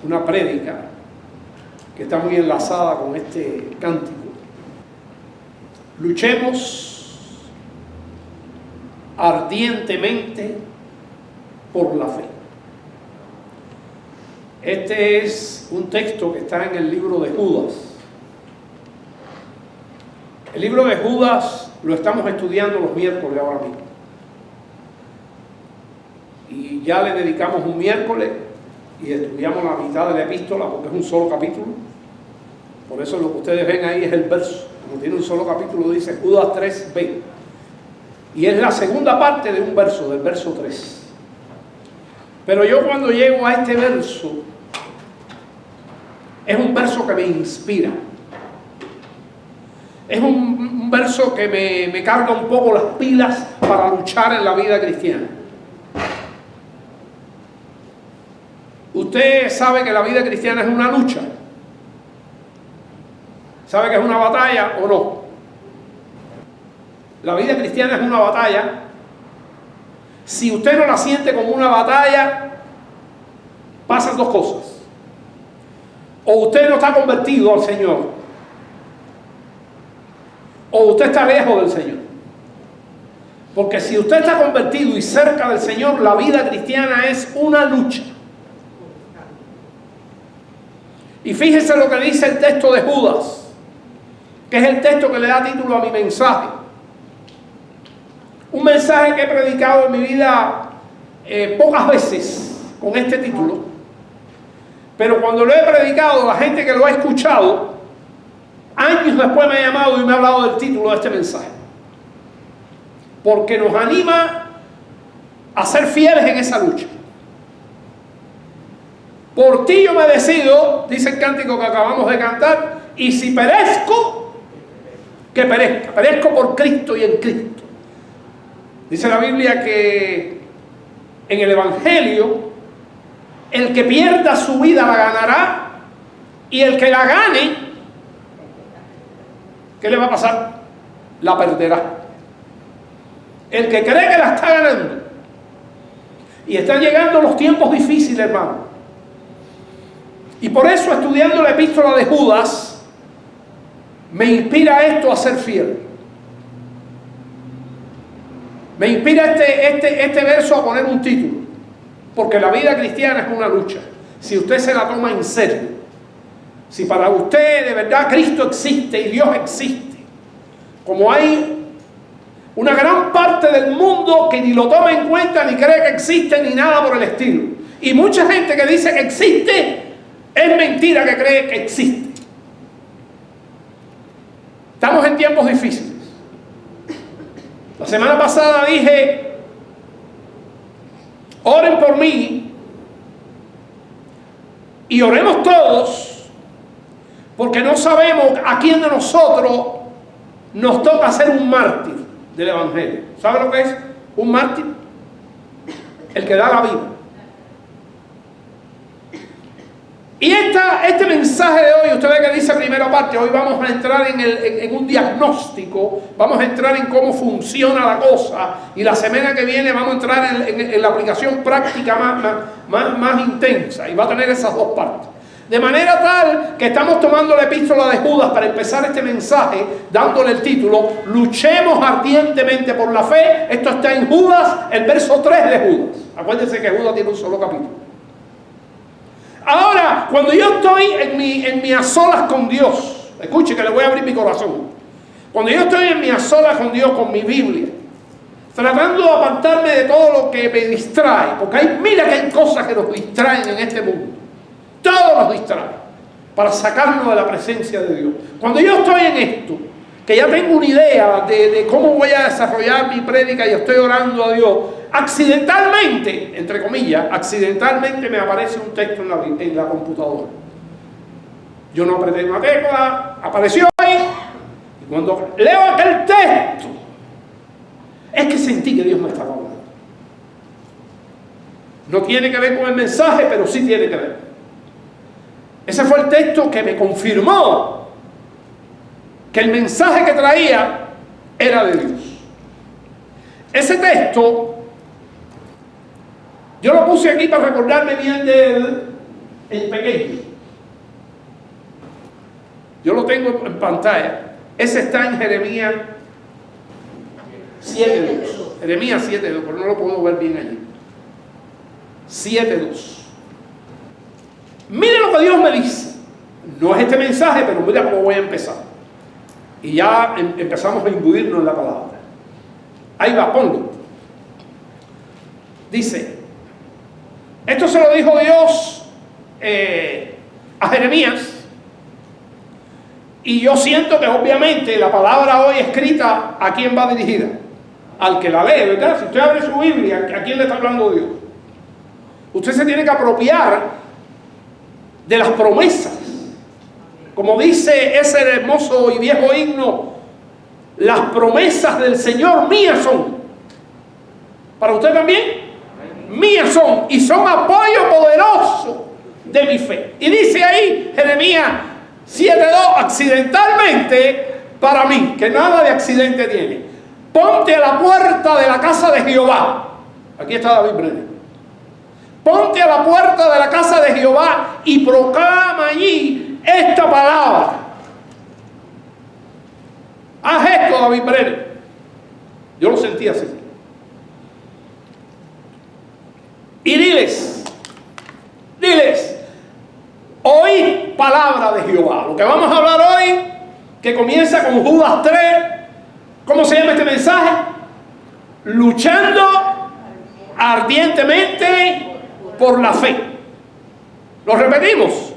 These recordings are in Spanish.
una prédica que está muy enlazada con este cántico. Luchemos ardientemente por la fe. Este es un texto que está en el libro de Judas. El libro de Judas lo estamos estudiando los miércoles ahora mismo. Y ya le dedicamos un miércoles y estudiamos la mitad de la epístola porque es un solo capítulo. Por eso lo que ustedes ven ahí es el verso. Como tiene un solo capítulo, dice Judas 3b. Y es la segunda parte de un verso, del verso 3. Pero yo cuando llego a este verso, es un verso que me inspira. Es un verso que me carga un poco las pilas para luchar en la vida cristiana. Usted sabe que la vida cristiana es una lucha. ¿Sabe que es una batalla o no? La vida cristiana es una batalla. Si usted no la siente como una batalla, pasan dos cosas. O usted no está convertido al Señor, o usted está lejos del Señor. Porque si usted está convertido y cerca del Señor, la vida cristiana es una lucha. Y fíjese lo que dice el texto de Judas, que es el texto que le da título a mi mensaje. Un mensaje que he predicado en mi vida pocas veces con este título, pero cuando lo he predicado, la gente que lo ha escuchado, años después me ha llamado y me ha hablado del título de este mensaje. Porque nos anima a ser fieles en esa lucha. Por ti yo me decido, dice el cántico que acabamos de cantar, y si perezco, que perezca. Perezco por Cristo y en Cristo. Dice la Biblia que en el Evangelio, el que pierda su vida la ganará, y el que la gane, ¿qué le va a pasar? La perderá. El que cree que la está ganando. Y están llegando los tiempos difíciles, hermano. Y por eso, estudiando la epístola de Judas, me inspira esto a ser fiel. Me inspira este verso a poner un título. Porque la vida cristiana es una lucha. Si usted se la toma en serio. Si para usted de verdad Cristo existe y Dios existe. Como hay una gran parte del mundo que ni lo toma en cuenta, ni cree que existe, ni nada por el estilo. Y mucha gente que dice que existe, es mentira que cree que existe. Estamos en tiempos difíciles. La semana pasada dije, oren por mí y oremos todos, porque no sabemos a quién de nosotros nos toca ser un mártir del Evangelio. ¿Sabe lo que es un mártir? El que da la vida. Y este mensaje de hoy, usted ve que dice primera parte, hoy vamos a entrar en un diagnóstico, vamos a entrar en cómo funciona la cosa, y la semana que viene vamos a entrar en la aplicación práctica más intensa, y va a tener esas dos partes. De manera tal que estamos tomando la epístola de Judas para empezar este mensaje, dándole el título, luchemos ardientemente por la fe. Esto está en Judas, el verso 3 de Judas. Acuérdense que Judas tiene un solo capítulo. Ahora, cuando yo estoy en mi a solas con Dios, escuche que le voy a abrir mi corazón. Cuando yo estoy en mi a solas con Dios, con mi Biblia, tratando de apartarme de todo lo que me distrae, porque mira que hay cosas que nos distraen en este mundo. Todo nos distrae para sacarnos de la presencia de Dios. Cuando yo estoy en esto, que ya tengo una idea de cómo voy a desarrollar mi prédica y estoy orando a Dios, accidentalmente, entre comillas, accidentalmente me aparece un texto en la computadora. Yo no apreté una tecla, apareció ahí, y cuando leo aquel texto, es que sentí que Dios me estaba hablando. No tiene que ver con el mensaje, pero sí tiene que ver. Ese fue el texto que me confirmó que el mensaje que traía era de Dios. Ese texto yo lo puse aquí para recordarme bien de él, en pequeño. Yo lo tengo en pantalla. Ese está en Jeremías 7:2. Jeremías 7:2, pero no lo puedo ver bien allí. 7:2. Mire lo que Dios me dice. No es este mensaje, pero mira cómo voy a empezar. Y ya empezamos a imbuirnos en la palabra. Ahí va, ponlo. Dice, esto se lo dijo Dios a Jeremías. Y yo siento que obviamente la palabra hoy escrita, ¿a quién va dirigida? Al que la lee, ¿verdad? Si usted abre su Biblia, ¿a quién le está hablando Dios? Usted se tiene que apropiar de las promesas. Como dice ese hermoso y viejo himno, las promesas del Señor mías son. ¿Para usted también? Mías son, y son apoyo poderoso de mi fe. Y dice ahí Jeremías 7:2, accidentalmente para mí, que nada de accidente tiene. Ponte a la puerta de la casa de Jehová. Aquí está David Brenner. Ponte a la puerta de la casa de Jehová y proclama allí esta palabra. Haz esto, David Brenner. Yo lo sentí así. Y diles, oíd palabra de Jehová. Lo que vamos a hablar hoy, que comienza con Judas 3, ¿cómo se llama este mensaje? Luchando ardientemente por la fe. Lo repetimos.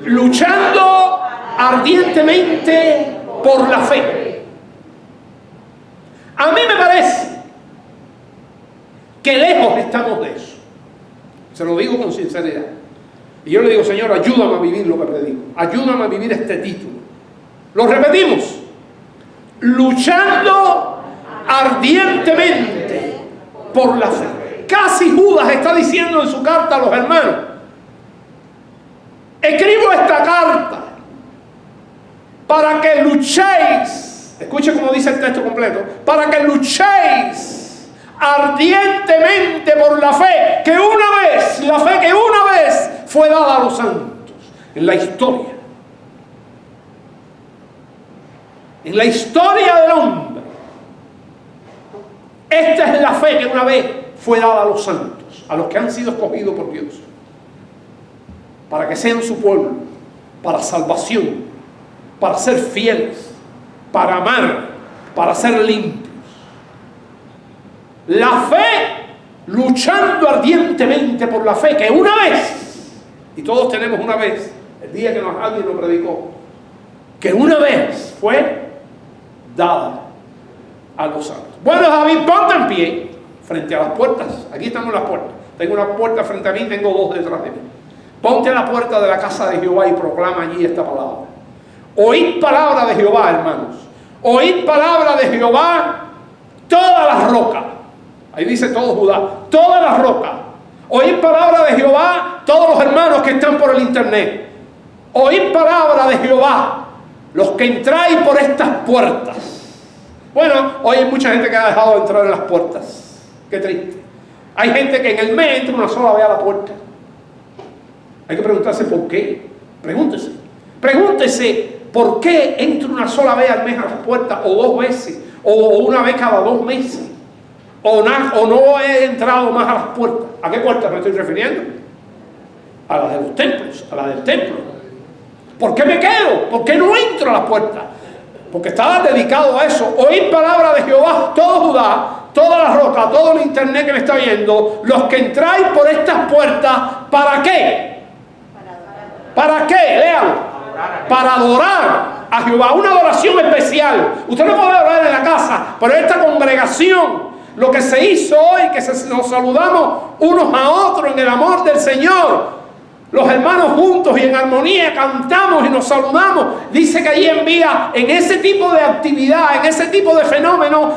Luchando ardientemente por la fe. A mí me parece que lejos estamos de eso. Se lo digo con sinceridad. Y yo le digo, Señor, ayúdame a vivir lo que predico. Ayúdame a vivir este título. Lo repetimos. Luchando ardientemente por la fe. Casi Judas está diciendo en su carta a los hermanos: escribo esta carta para que luchéis. Escuche cómo dice el texto completo. Para que luchéis ardientemente por la fe que una vez fue dada a los santos en la historia. En la historia del hombre. Esta es la fe que una vez fue dada a los santos, a los que han sido escogidos por Dios, para que sean su pueblo, para salvación, para ser fieles, para amar, para ser limpios. La fe, luchando ardientemente por la fe que una vez, y todos tenemos una vez, el día que alguien nos predicó, que una vez fue dada a los santos. Bueno, David, ponte en pie frente a las puertas. Aquí estamos las puertas. Tengo una puerta frente a mí, tengo dos detrás de mí. Ponte a la puerta de la casa de Jehová y proclama allí esta palabra. Oíd palabra de Jehová, hermanos. Oíd palabra de Jehová, todas las rocas. Ahí dice todo Judá, todas las rocas. Oíd palabra de Jehová, todos los hermanos que están por el internet. Oíd palabra de Jehová, los que entráis por estas puertas. Bueno, hoy hay mucha gente que ha dejado de entrar en las puertas. Qué triste. Hay gente que en el mes entra una sola vez a la puerta. Hay que preguntarse por qué. Pregúntese por qué entra una sola vez al mes a las puertas, o dos veces, o una vez cada 2 meses, o no he entrado más a las puertas. ¿A qué puertas me estoy refiriendo? A las de los templos, a las del templo. ¿Por qué me quedo? ¿Por qué no entro a las puertas? Porque estaba dedicado a eso. Oíd palabra de Jehová, todo Judá, toda la roca, todo el internet que me está viendo, los que entráis por estas puertas, ¿para qué? ¿Para qué? Léalo. Para adorar a Jehová, una adoración especial. Usted no puede adorar en la casa, pero esta congregación, lo que se hizo hoy, que nos saludamos unos a otros en el amor del Señor, los hermanos juntos y en armonía cantamos y nos saludamos. Dice que allí envía, en ese tipo de actividad, en ese tipo de fenómeno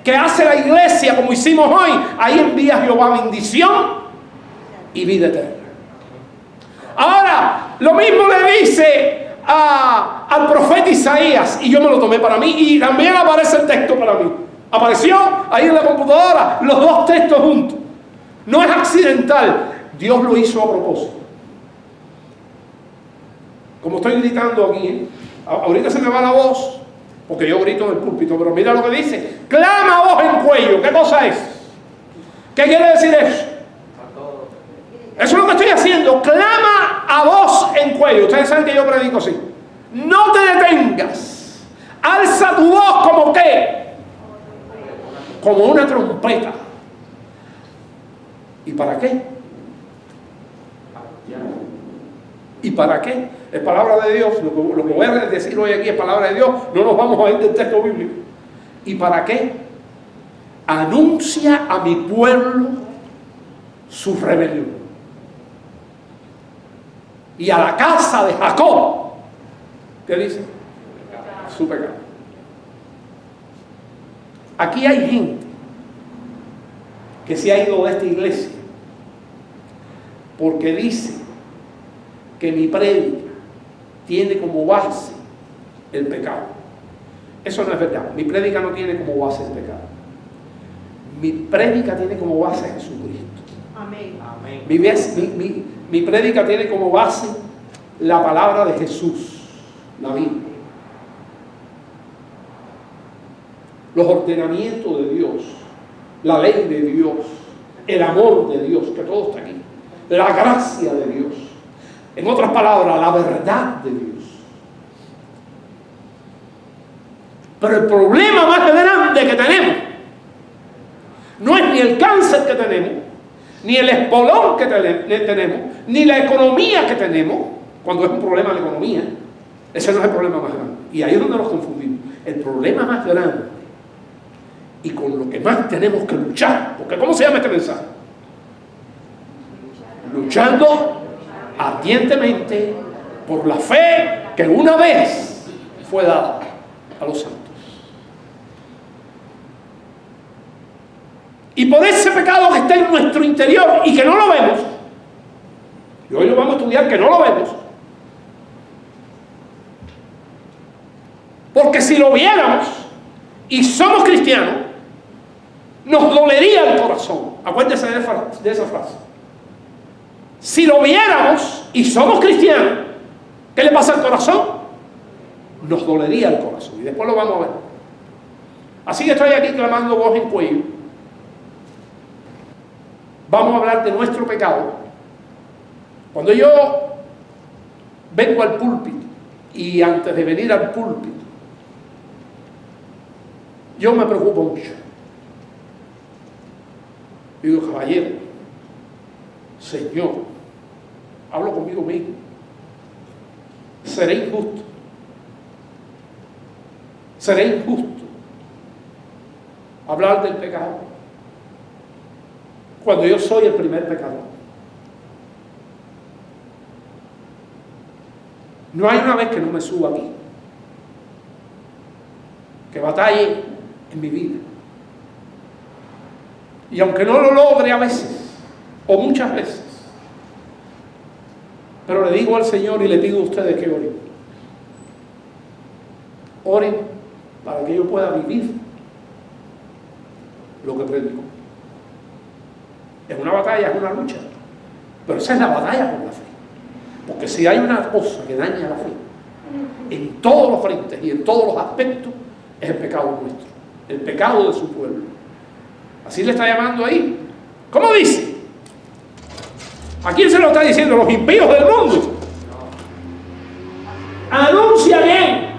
que hace la iglesia, como hicimos hoy, ahí envía Jehová bendición y vida eterna. Ahora, lo mismo le dice al profeta Isaías, y yo me lo tomé para mí, y también aparece el texto para mí. Apareció ahí en la computadora los dos textos juntos. No es accidental, Dios lo hizo a propósito. como estoy gritando aquí, ahorita se me va la voz, porque yo grito en el púlpito, pero mira lo que dice, clama a voz en cuello. ¿Qué cosa es? ¿Qué quiere decir eso? Eso es lo que estoy haciendo, clama a voz en cuello. Ustedes saben que yo predico así. No te detengas, alza tu voz como ¿qué? Como una trompeta. ¿Y para qué? ¿Y para qué? Es palabra de Dios. Lo que voy a decir hoy aquí es palabra de Dios. No nos vamos a ir del texto bíblico. ¿Y para qué? Anuncia a mi pueblo su rebelión. Y a la casa de Jacob, ¿qué dice? Su pecado. Aquí hay gente que se ha ido de esta iglesia porque dice que mi prédica tiene como base el pecado. Eso no es verdad. Mi prédica no tiene como base el pecado. Mi prédica tiene como base a Jesucristo. Amén. Amén. Mi prédica tiene como base la palabra de Jesús, la Biblia. Los ordenamientos de Dios, la ley de Dios, el amor de Dios, que todo está aquí, la gracia de Dios. En otras palabras, la verdad de Dios. Pero el problema más grande que tenemos no es ni el cáncer que tenemos, ni el espolón que tenemos, ni la economía que tenemos, cuando es un problema de economía. Ese no es el problema más grande. Y ahí es donde nos confundimos. El problema más grande, y con lo que más tenemos que luchar, porque ¿cómo se llama este mensaje? Luchando ardientemente por la fe que una vez fue dada a los santos. Y por ese pecado que está en nuestro interior y que no lo vemos, y hoy lo vamos a estudiar que no lo vemos, porque si lo viéramos y somos cristianos, nos dolería el corazón. Acuérdense de esa frase. Si lo viéramos y somos cristianos, ¿qué le pasa al corazón? Nos dolería el corazón. Y después lo vamos a ver. Así que estoy aquí clamando voz en cuello. Vamos a hablar de nuestro pecado. Cuando yo vengo al púlpito, y antes de venir al púlpito, yo me preocupo mucho. Digo, caballero, Señor, hablo conmigo mismo. Seré injusto. Seré injusto hablar del pecado cuando yo soy el primer pecador. No hay una vez que no me suba aquí, que batalle en mi vida. Y aunque no lo logre a veces, o muchas veces, pero le digo al Señor y le pido a ustedes que oren. Oren para que yo pueda vivir lo que predico. Es una batalla, es una lucha, pero esa es la batalla por la fe. Porque si hay una cosa que daña la fe, en todos los frentes y en todos los aspectos, es el pecado nuestro, el pecado de su pueblo. Así le está llamando ahí. ¿Cómo dice? ¿A quién se lo está diciendo? Los impíos del mundo. Anuncia bien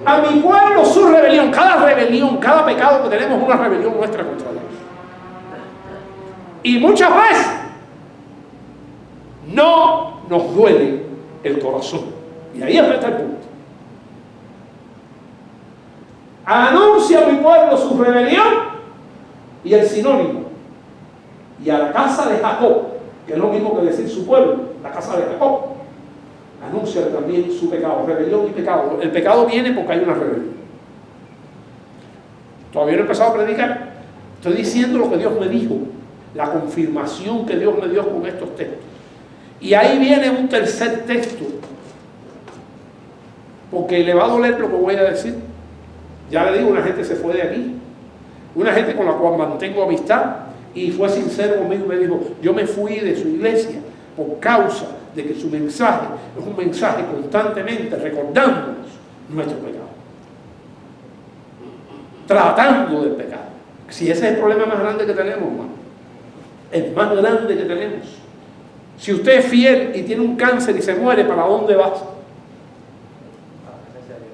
a mi pueblo su rebelión. Cada pecado que tenemos es una rebelión nuestra contra Dios. Y muchas veces no nos duele el corazón. Y ahí está el punto. Anuncia a mi pueblo su rebelión. Y el sinónimo, y a la casa de Jacob, que es lo mismo que decir su pueblo, la casa de Jacob, anuncia también su pecado, rebelión y pecado. El pecado viene porque hay una rebelión. Todavía no he empezado a predicar, estoy diciendo lo que Dios me dijo, la confirmación que Dios me dio con estos textos. Y ahí viene un tercer texto, porque le va a doler lo que voy a decir. Ya le digo, una gente se fue de aquí. Una gente con la cual mantengo amistad y fue sincero conmigo y me dijo, yo me fui de su iglesia por causa de que su mensaje es un mensaje constantemente recordándonos nuestro pecado, tratando del pecado. Si ese es el problema más grande que tenemos, hermano, el más grande que tenemos. Si usted es fiel y tiene un cáncer y se muere, ¿para dónde vas?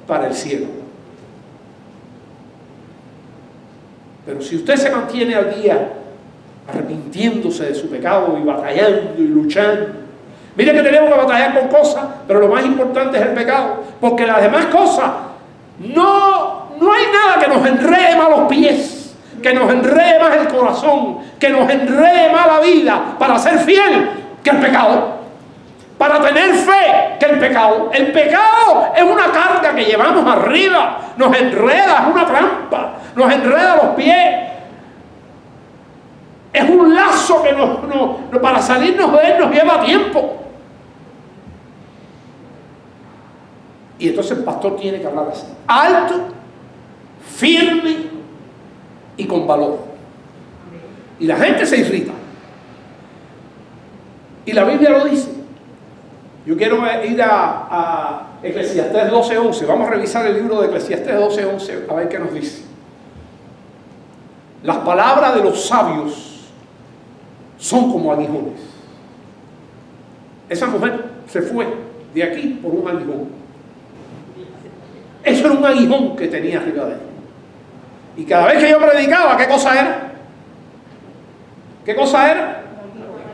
Para el cielo. Pero si usted se mantiene al día arrepintiéndose de su pecado y batallando y luchando, mire que tenemos que batallar con cosas, pero lo más importante es el pecado, porque las demás cosas no hay nada que nos enrede más los pies, que nos enrede más el corazón, que nos enrede más la vida para ser fiel que el pecado, para tener fe que el pecado. El pecado es una carga que llevamos arriba, nos enreda, es una trampa, nos enreda los pies. Es un lazo que para salirnos de él nos lleva tiempo. Y entonces el pastor tiene que hablar así, alto, firme y con valor. Y la gente se irrita. Y la Biblia lo dice. Yo quiero ir a Eclesiastés 12:11. Vamos a revisar el libro de Eclesiastés 12:11 a ver qué nos dice. Las palabras de los sabios son como aguijones. Esa mujer se fue de aquí por un aguijón. Eso era un aguijón que tenía arriba de ella. Y cada vez que yo predicaba, ¿qué cosa era? ¿Qué cosa era?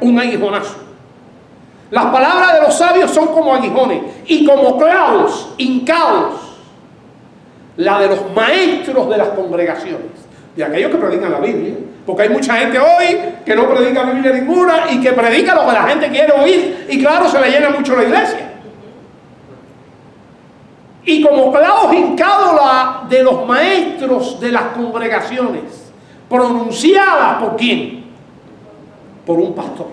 Un aguijonazo. Las palabras de los sabios son como aguijones y como clavos hincados. La de los maestros de las congregaciones, de aquellos que predican la Biblia. Porque hay mucha gente hoy que no predica Biblia ninguna y que predica lo que la gente quiere oír, y claro, se le llena mucho la iglesia. Y como clavos hincados la de los maestros de las congregaciones, pronunciada ¿por quién? Por un pastor.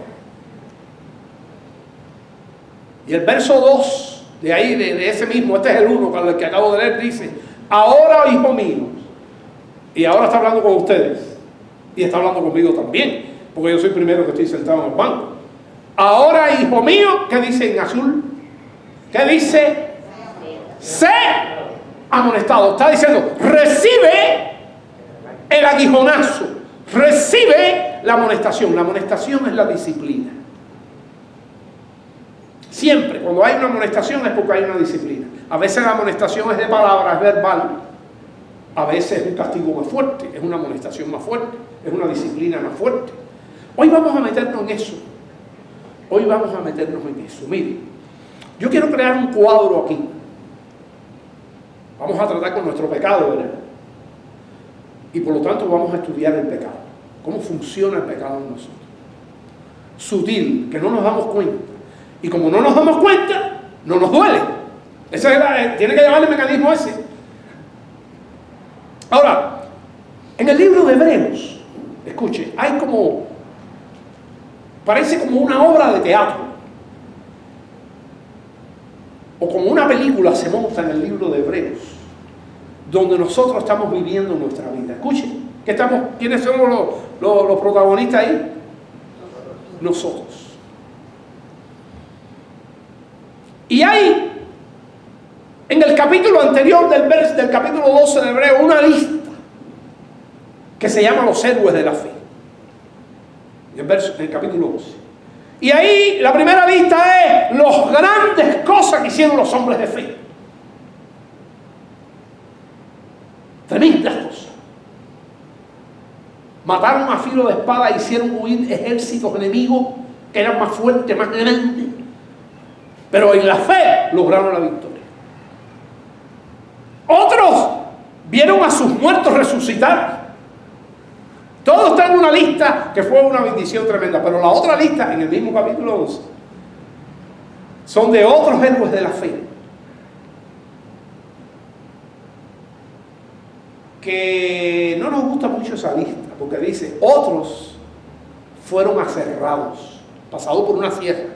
Y el verso 2 de ahí, de ese mismo, este es el 1 con el que acabo de leer, dice: ahora, hijo mío, y ahora está hablando con ustedes y está hablando conmigo también, porque yo soy el primero que estoy sentado en el banco. Ahora, hijo mío, ¿qué dice en azul? ¿Qué dice? Sé amonestado. Está diciendo, recibe el aguijonazo, recibe la amonestación. La amonestación es la disciplina. Siempre, cuando hay una amonestación es porque hay una disciplina. A veces la amonestación es de palabras, es verbal. A veces es un castigo más fuerte, es una amonestación más fuerte, es una disciplina más fuerte. Hoy vamos a meternos en eso. Hoy vamos a meternos en eso. Mire, yo quiero crear un cuadro aquí. Vamos a tratar con nuestro pecado, ¿verdad? Y por lo tanto vamos a estudiar el pecado. Cómo funciona el pecado en nosotros. Sutil, que no nos damos cuenta. Y como no nos damos cuenta, no nos duele. Tiene que llevar el mecanismo ese. Ahora, en el libro de Hebreos, escuche, hay como, parece como una obra de teatro, o como una película se monta en el libro de Hebreos, donde nosotros estamos viviendo nuestra vida. Escuche, ¿quiénes somos los protagonistas ahí? Nosotros. Y hay en el capítulo anterior del capítulo 12 de Hebreos una lista que se llama los héroes de la fe. En el capítulo 12. Y ahí la primera lista es las grandes cosas que hicieron los hombres de fe. Tremendas cosas. Mataron a filo de espada e hicieron huir ejércitos enemigos que eran más fuertes, más grandes. Pero en la fe lograron la victoria. Otros vieron a sus muertos resucitar. Todo está en una lista que fue una bendición tremenda. Pero la otra lista, en el mismo capítulo 11, son de otros héroes de la fe. Que no nos gusta mucho esa lista, porque dice, otros fueron aserrados, pasados por una sierra.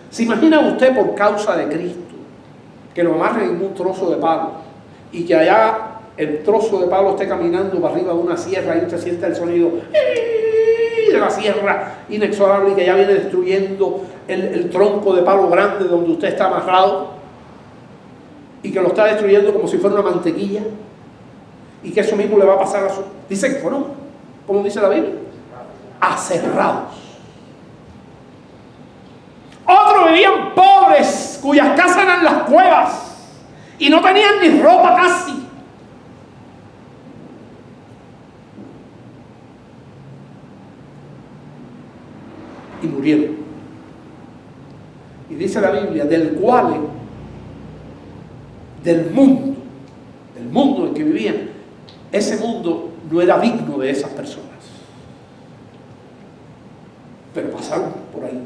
¿Se imagina usted por causa de Cristo que lo amarren en un trozo de palo y que allá el trozo de palo esté caminando para arriba de una sierra y usted siente el sonido de la sierra inexorable y que ya viene destruyendo el tronco de palo grande donde usted está amarrado y que lo está destruyendo como si fuera una mantequilla y que eso mismo le va a pasar a su... Dice que fueron, como dice la Biblia, aserrados. Otros vivían pobres, cuyas casas eran las cuevas y no tenían ni ropa casi. Y murieron. Y dice la Biblia, del mundo en que vivían, ese mundo no era digno de esas personas. Pero pasaron por ahí.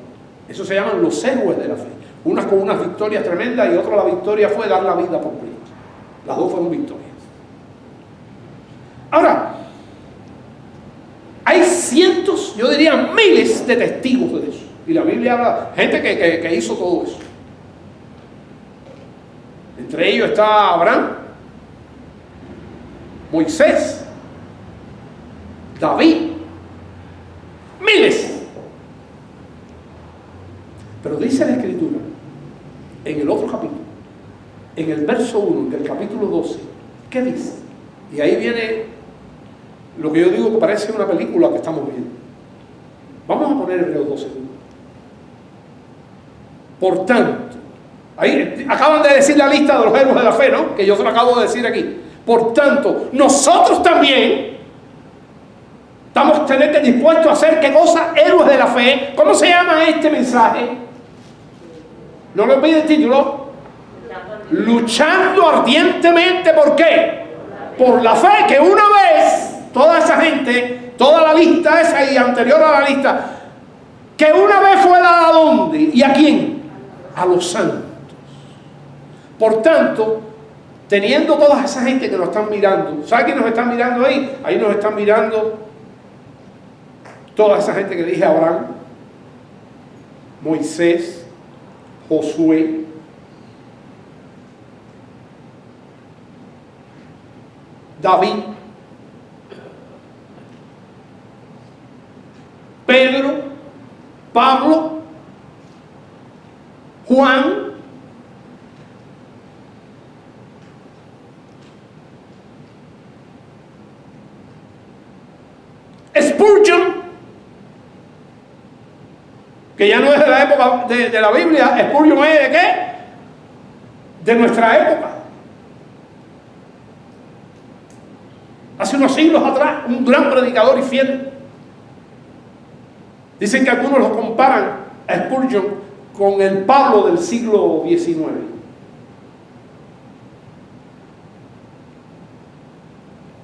Eso se llaman los héroes de la fe. Unas con unas victorias tremendas y otra la victoria fue dar la vida por Cristo. Las dos fueron victorias. Ahora, hay cientos, yo diría miles de testigos de eso. Y la Biblia habla, gente que hizo todo eso. Entre ellos está Abraham, Moisés, David, miles. Pero dice la Escritura, en el otro capítulo, en el verso 1 del capítulo 12, ¿qué dice? Y ahí viene lo que yo digo que parece una película que estamos viendo. Vamos a poner Hebreos 12. Por tanto, ahí acaban de decir la lista de los héroes de la fe, ¿no? Que yo se lo acabo de decir aquí. Por tanto, nosotros también estamos dispuestos a hacer, ¿qué cosa? Héroes de la fe. ¿Cómo se llama este mensaje? No le olvide el título. Luchando ardientemente, ¿por qué? Por la fe, que una vez, toda esa gente, toda la lista esa y anterior a la lista, que una vez fue dada a dónde y a quién, a los santos. Por tanto, teniendo toda esa gente que nos están mirando, ¿sabe quién nos están mirando ahí? Ahí nos están mirando toda esa gente que dije: Abraham, Moisés, Josué, David, Pedro, Pablo, Juan, Spurgeon, que ya no es de la época de la Biblia. Spurgeon es de qué? De nuestra época. Hace unos siglos atrás, un gran predicador y fiel. Dicen que algunos lo comparan a Spurgeon con el Pablo del siglo XIX.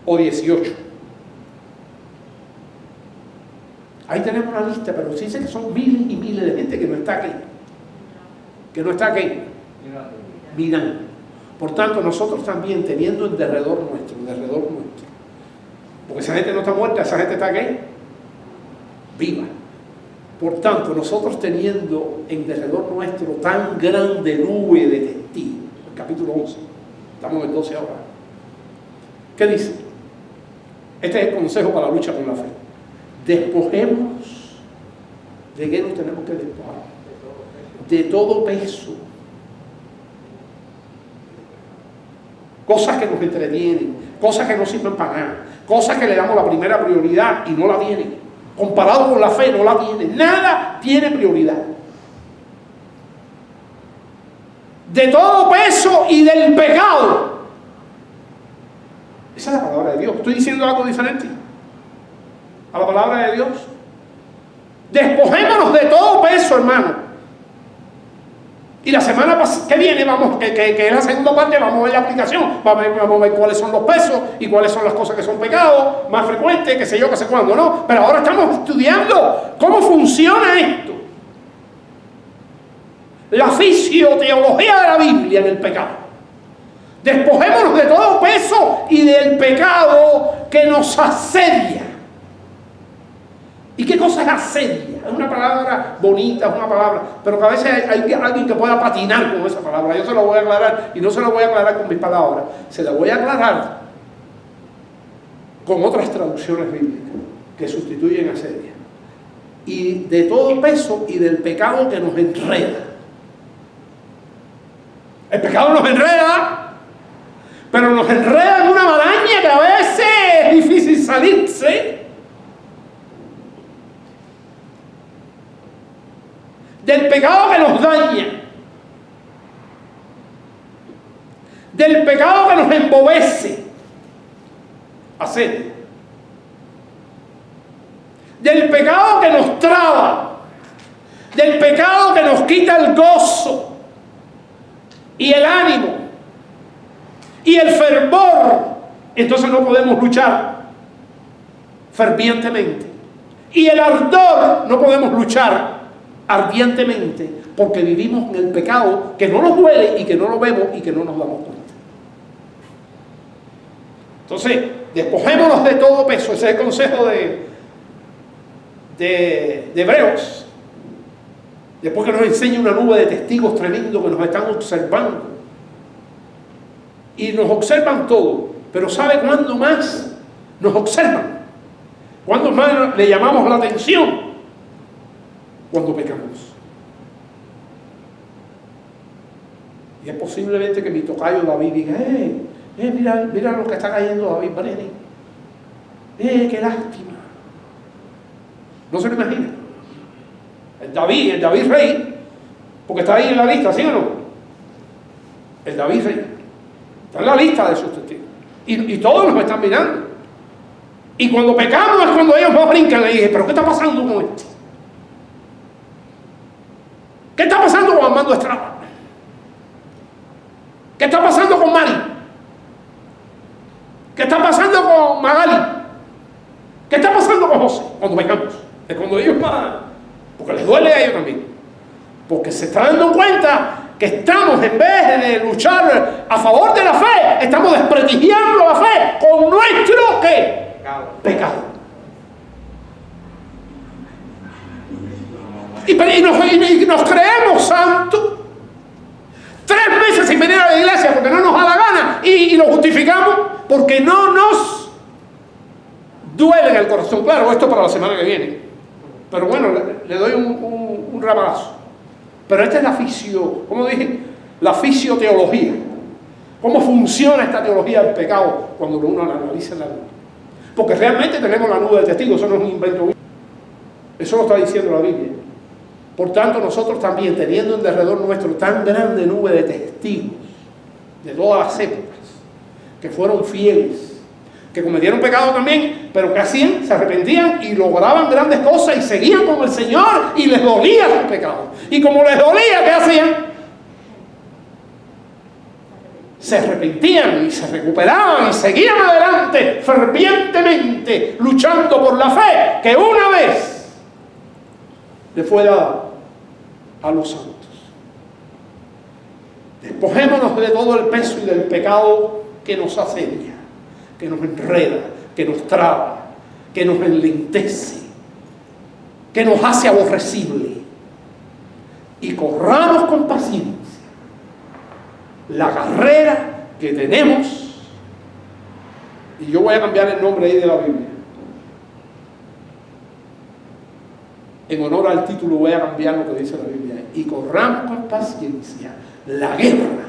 O XVIII. Ahí tenemos una lista, pero sí sé que son miles y miles de gente que no está aquí. Que no está aquí. Mirando. Por tanto, nosotros también teniendo en derredor nuestro, porque esa gente no está muerta, esa gente está aquí, viva. Por tanto, nosotros teniendo en derredor nuestro tan grande nube de testigos, el capítulo 11, estamos en el 12 ahora. ¿Qué dice? Este es el consejo para la lucha con la fe. Despojémonos. ¿De qué nos tenemos que despojar? De todo peso. Cosas que nos entretienen, cosas que no sirven para nada, cosas que le damos la primera prioridad y no la tienen. Comparado con la fe, no la tiene. Nada tiene prioridad. De todo peso y del pecado. Esa es la palabra de Dios. ¿Estoy diciendo algo diferente a la palabra de Dios? Despojémonos de todo peso, hermano. Y la semana que viene, que es la segunda parte, vamos a ver la aplicación. Vamos a ver cuáles son los pesos y cuáles son las cosas que son pecados más frecuentes, qué sé yo, qué sé cuándo, ¿no? Pero ahora estamos estudiando cómo funciona esto. La fisioteología de la Biblia en el pecado. Despojémonos de todo peso y del pecado que nos asedia. ¿Y qué cosa es asedia? Es una palabra bonita, es una palabra, pero que a veces hay alguien que pueda patinar con esa palabra. Yo se lo voy a aclarar, y no se lo voy a aclarar con mis palabras, se la voy a aclarar con otras traducciones bíblicas que sustituyen asedia. y de todo peso y del pecado que nos enreda. El pecado nos enreda, pero nos enreda en una maraña que a veces es difícil salirse. Del pecado que nos daña, del pecado que nos embobece hacer, del pecado que nos traba, del pecado que nos quita el gozo y el ánimo y el fervor. Entonces no podemos luchar fervientemente, y el ardor, no podemos luchar ardientemente, porque vivimos en el pecado que no nos duele y que no lo vemos y que no nos damos cuenta. Entonces, despojémonos de todo peso. Ese es el consejo de Hebreos, después que nos enseña una nube de testigos tremendo que nos están observando, y nos observan todo. Pero ¿sabe cuándo más nos observan? ¿Cuándo más le llamamos la atención? Cuando pecamos. Y es posiblemente que mi tocayo David diga: mira lo que está cayendo David Brennan, qué lástima. No se lo imagina. El David rey, porque está ahí en la lista, ¿sí o no? El David rey está en la lista de sus testigos, y todos nos están mirando. Y cuando pecamos es cuando ellos más brincan. Le dije: ¿pero qué está pasando con este? ¿Qué está pasando con Armando Estrada? ¿Qué está pasando con Mari? ¿Qué está pasando con Magali? ¿Qué está pasando con José? Cuando pecamos es cuando ellos más, porque les duele a ellos también, porque se están dando cuenta que estamos, en vez de luchar a favor de la fe, estamos desprestigiando la fe con nuestro ¿qué? Pecado. Y nos creemos santos, 3 meses sin venir a la iglesia porque no nos da la gana, y lo justificamos porque no nos duele en el corazón. Claro, esto para la semana que viene, pero bueno, le doy un ramalazo. Pero esta es como dije, la fisioteología. ¿Cómo funciona esta teología del pecado cuando uno la analiza en la Biblia? Porque realmente tenemos la nube de testigos, eso no es un invento bíblico. Eso lo está diciendo la Biblia. Por tanto, nosotros también, teniendo en derredor nuestro tan grande nube de testigos de todas las épocas, que fueron fieles, que cometieron pecado también, pero que hacían, se arrepentían y lograban grandes cosas y seguían con el Señor, y les dolía su pecado. Y como les dolía, ¿qué hacían? Se arrepentían y se recuperaban y seguían adelante fervientemente, luchando por la fe que una vez le fue dada a los santos. Despojémonos de todo el peso y del pecado que nos asedia, que nos enreda, que nos traba, que nos enlentece, que nos hace aborrecible, y corramos con paciencia la carrera que tenemos. Y yo voy a cambiar el nombre ahí de la Biblia. En honor al título voy a cambiar lo que dice la Biblia: y corramos con paciencia la guerra.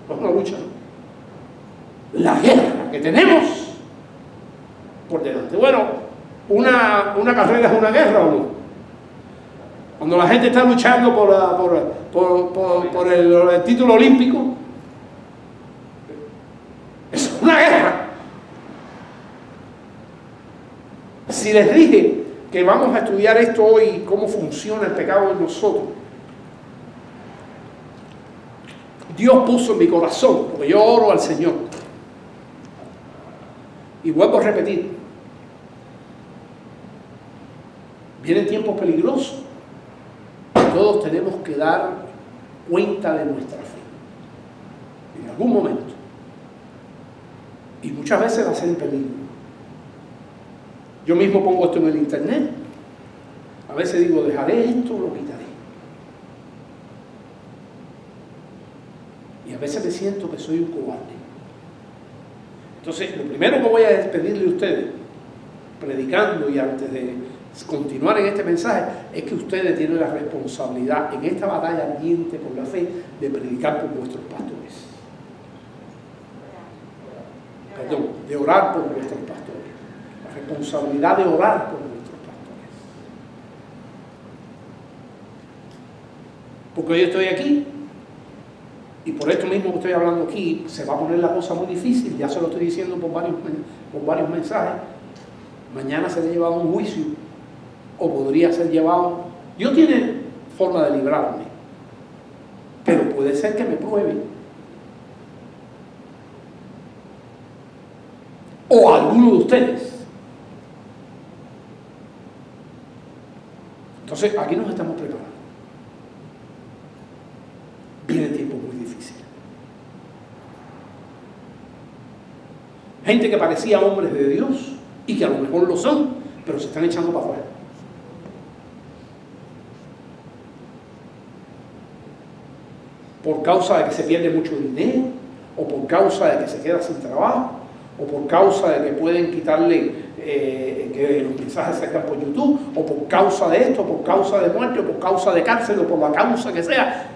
No es una lucha, ¿no? La guerra que tenemos por delante. Bueno, una carrera es una guerra, ¿o no? Cuando la gente está luchando por el título olímpico, es una guerra. Si les dije que vamos a estudiar esto hoy, cómo funciona el pecado en nosotros, Dios puso en mi corazón, porque yo oro al Señor, y vuelvo a repetir: vienen tiempos peligrosos, todos tenemos que dar cuenta de nuestra fe en algún momento, y muchas veces va a ser en peligro. Yo mismo pongo esto en el internet. A veces digo: dejaré esto o lo quitaré. Y a veces me siento que soy un cobarde. Entonces, lo primero que voy a despedirle a ustedes, predicando y antes de continuar en este mensaje, es que ustedes tienen la responsabilidad en esta batalla ardiente por la fe de predicar por vuestros pastores. Perdón, de orar por vuestros pastores. La responsabilidad de orar por vuestros pastores. Porque yo estoy aquí y por esto mismo que estoy hablando aquí, se va a poner la cosa muy difícil. Ya se lo estoy diciendo por varios mensajes. Mañana seré llevado a un juicio, o podría ser llevado. Dios tiene forma de librarme, pero puede ser que me pruebe, o alguno de ustedes. Entonces aquí nos estamos preparando. Viene tiempo muy difícil. Gente que parecía hombres de Dios y que a lo mejor lo son, pero se están echando para afuera. Por causa de que se pierde mucho dinero, o por causa de que se queda sin trabajo, o por causa de que pueden quitarle que los mensajes se salgan por YouTube, o por causa de esto, por causa de muerte, o por causa de cárcel, o por la causa que sea.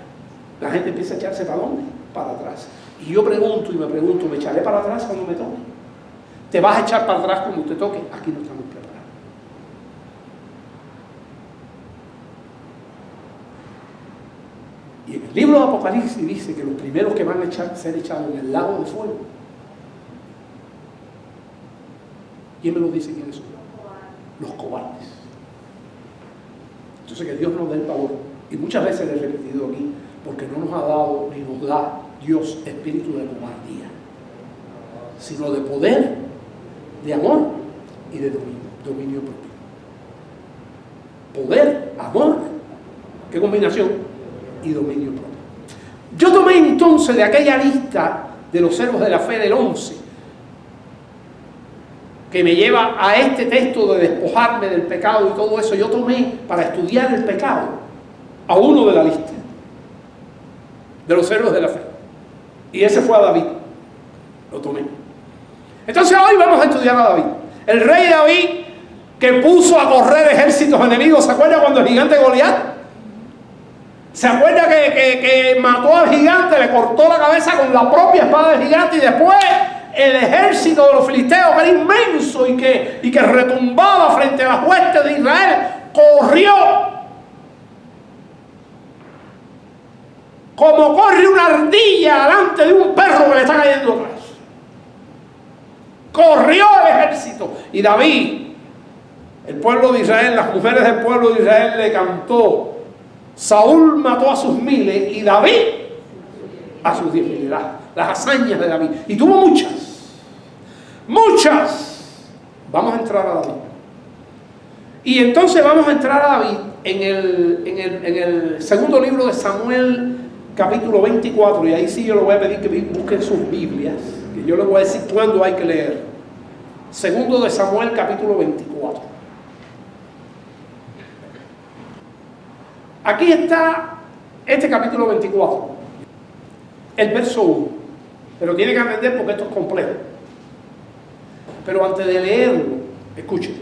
La gente empieza a echarse ¿para dónde? Para atrás. Y yo pregunto y me pregunto, ¿me echaré para atrás cuando me toque? ¿Te vas a echar para atrás cuando te toque? Aquí no estamos preparados. Y en el libro de Apocalipsis dice que los primeros que van a ser echados en el lago de fuego. ¿Quién me lo dice quiénes son? Los cobardes. Entonces que Dios nos dé el favor. Y muchas veces le he repetido aquí, porque no nos ha dado ni nos da Dios espíritu de cobardía, sino de poder, de amor y de dominio propio. Poder, amor, ¿qué combinación? Y dominio propio. Yo tomé entonces de aquella lista de los héroes de la fe del 11, que me lleva a este texto de despojarme del pecado y todo eso, yo tomé para estudiar el pecado a uno de la lista de los héroes de la fe, y ese fue a David. Lo tomé. Entonces hoy vamos a estudiar a David, el rey David, que puso a correr ejércitos enemigos. ¿Se acuerda cuando el gigante Goliat? ¿Se acuerda que mató al gigante, le cortó la cabeza con la propia espada del gigante, y después el ejército de los filisteos, que era inmenso y que retumbaba frente a las huestes de Israel, corrió como corre una ardilla delante de un perro que le está cayendo atrás? Corrió el ejército. Y David, el pueblo de Israel, las mujeres del pueblo de Israel le cantó: Saúl mató a sus 1000 y David a sus 10,000. Las hazañas de David. Y tuvo muchas. Vamos a entrar a David. Y entonces vamos a entrar a David en el segundo libro de Samuel, capítulo 24. Y ahí sí yo le voy a pedir que busquen sus Biblias, que yo les voy a decir cuándo hay que leer. Segundo de Samuel, capítulo 24. Aquí está este capítulo 24, el verso 1. Pero tiene que aprender porque esto es complejo. Pero antes de leerlo, escuchen,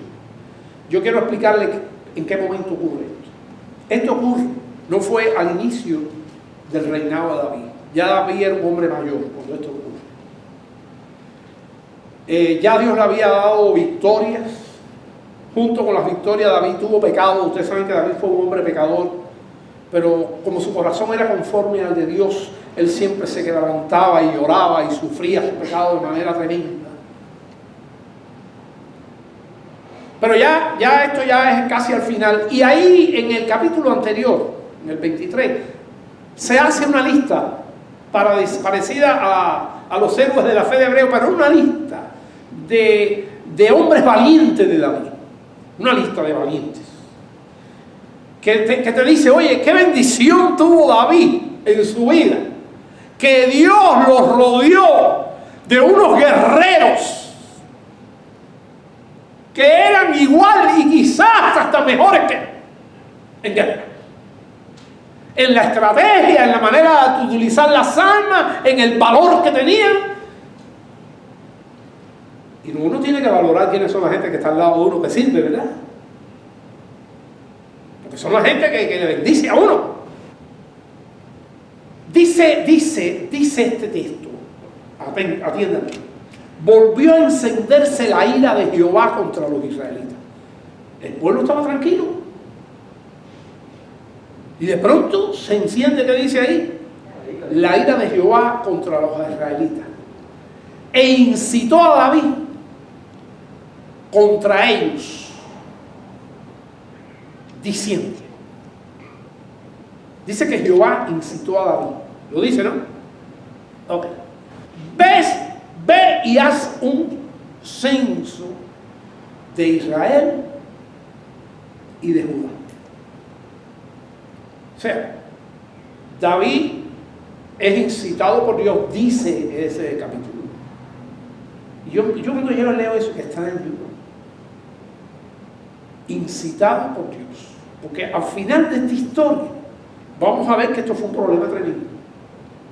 yo quiero explicarle en qué momento ocurre esto. Esto ocurre, no fue al inicio del reinado de David. Ya David era un hombre mayor cuando esto ocurre. Ya Dios le había dado victorias. Junto con las victorias, David tuvo pecado. Ustedes saben que David fue un hombre pecador, pero como su corazón era conforme al de Dios, él siempre se levantaba y lloraba y sufría su pecado de manera tremenda. Pero ya esto ya es casi al final. Y ahí en el capítulo anterior, en el 23, se hace una lista parecida a los héroes de la fe de Hebreo, pero una lista de hombres valientes de David. Una lista de valientes. Que te dice, oye, qué bendición tuvo David en su vida. Que Dios los rodeó de unos guerreros que eran igual y quizás hasta mejores que en guerra. En la estrategia, en la manera de utilizar las armas, en el valor que tenían. Y uno tiene que valorar quiénes son la gente que está al lado de uno que sirve, ¿verdad? la gente que le bendice a uno. Dice este texto, atiéndame, volvió a encenderse la ira de Jehová contra los israelitas. El pueblo estaba tranquilo. Y de pronto se enciende, ¿qué dice ahí? La ira de Jehová contra los israelitas. E incitó a David contra ellos, diciendo. Dice que Jehová incitó a David. Lo dice, ¿no? Ok. Ve y haz un censo de Israel y de Judá. O sea, David es incitado por Dios, dice ese capítulo. Yo cuando yo leo eso, que está en el libro, incitado por Dios. Porque al final de esta historia, vamos a ver que esto fue un problema tremendo,